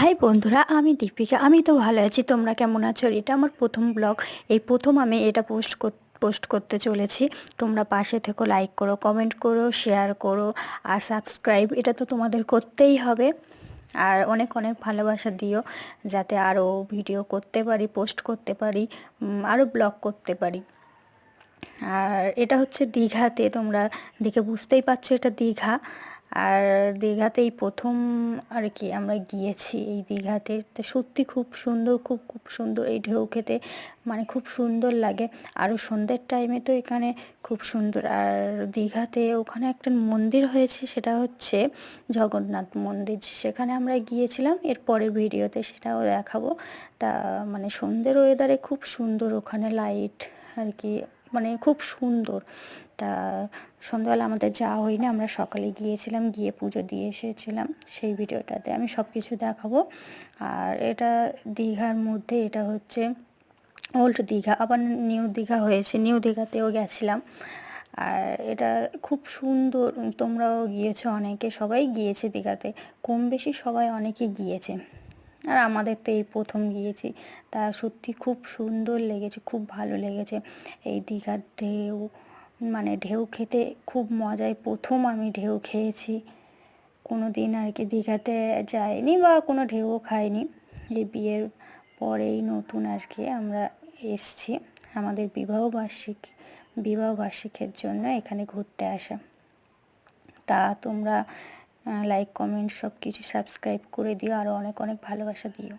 High বন্ধুরা, আমি দীপিকা। আমি তো ভালো আছি, তোমরা কেমন আছো? এটা আমার প্রথম ব্লগ। এই প্রথম আমি এটা পোস্ট করতে চলেছি। তোমরা পাশে থেকো, লাইক করো, কমেন্ট করো, শেয়ার করো আর সাবস্ক্রাইব, এটা তো তোমাদের করতেই হবে। আর অনেক অনেক ভালোবাসা দিও, যাতে আরও ভিডিও করতে পারি, পোস্ট করতে পারি, আরও ব্লগ করতে পারি। আর এটা হচ্ছে দীঘাতে, তোমরা দেখে বুঝতেই পারছো এটা দীঘা। আর দীঘাতেই প্রথম আর কি আমরা গিয়েছি এই দীঘাতে। তো সত্যি খুব সুন্দর, খুব খুব সুন্দর এই ঢেউ খেতে, মানে খুব সুন্দর লাগে। আরও সন্ধ্যের টাইমে তো এখানে খুব সুন্দর। আর দীঘাতে ওখানে একটা মন্দির হয়েছে, সেটা হচ্ছে জগন্নাথ মন্দির, সেখানে আমরা গিয়েছিলাম। এর পরের ভিডিওতে সেটাও দেখাবো। তা মানে সন্ধ্যের ওয়েদারে খুব সুন্দর ওখানে লাইট আর কি, মানে খুব সুন্দর। তা সন্ধ্যাবেলা আমাদের যাওয়া হয়নি, আমরা সকালে গিয়েছিলাম, গিয়ে পুজো দিয়ে এসেছিলাম। সেই ভিডিওটাতে আমি সব কিছু দেখাবো। আর এটা দীঘার মধ্যে, এটা হচ্ছে ওল্ড দীঘা, আবার নিউ দীঘা হয়েছে, নিউ দীঘাতেও গেছিলাম। আর এটা খুব সুন্দর। তোমরাও গিয়েছো, অনেকে, সবাই গিয়েছে দীঘাতে, কম বেশি সবাই, অনেকে গিয়েছে। আর আমাদের তো এই প্রথম গিয়েছি। তা সত্যি খুব সুন্দর লেগেছে, খুব ভালো লেগেছে এই দীঘার ঢেউ। মানে ঢেউ খেতে খুব মজায়, প্রথম আমি ঢেউ খেয়েছি। কোনো দিন আর কি দীঘাতে যাইনি বা কোনো ঢেউও খাইনি। এই বিয়ের পরেই নতুন আর কি আমরা এসছি আমাদের বিবাহবার্ষিকীর জন্য এখানে ঘুরতে আসা। তা তোমরা লাইক, কমেন্ট, সব কিছু সাবস্ক্রাইব করে দিও, আরও অনেক অনেক ভালোবাসা দিও।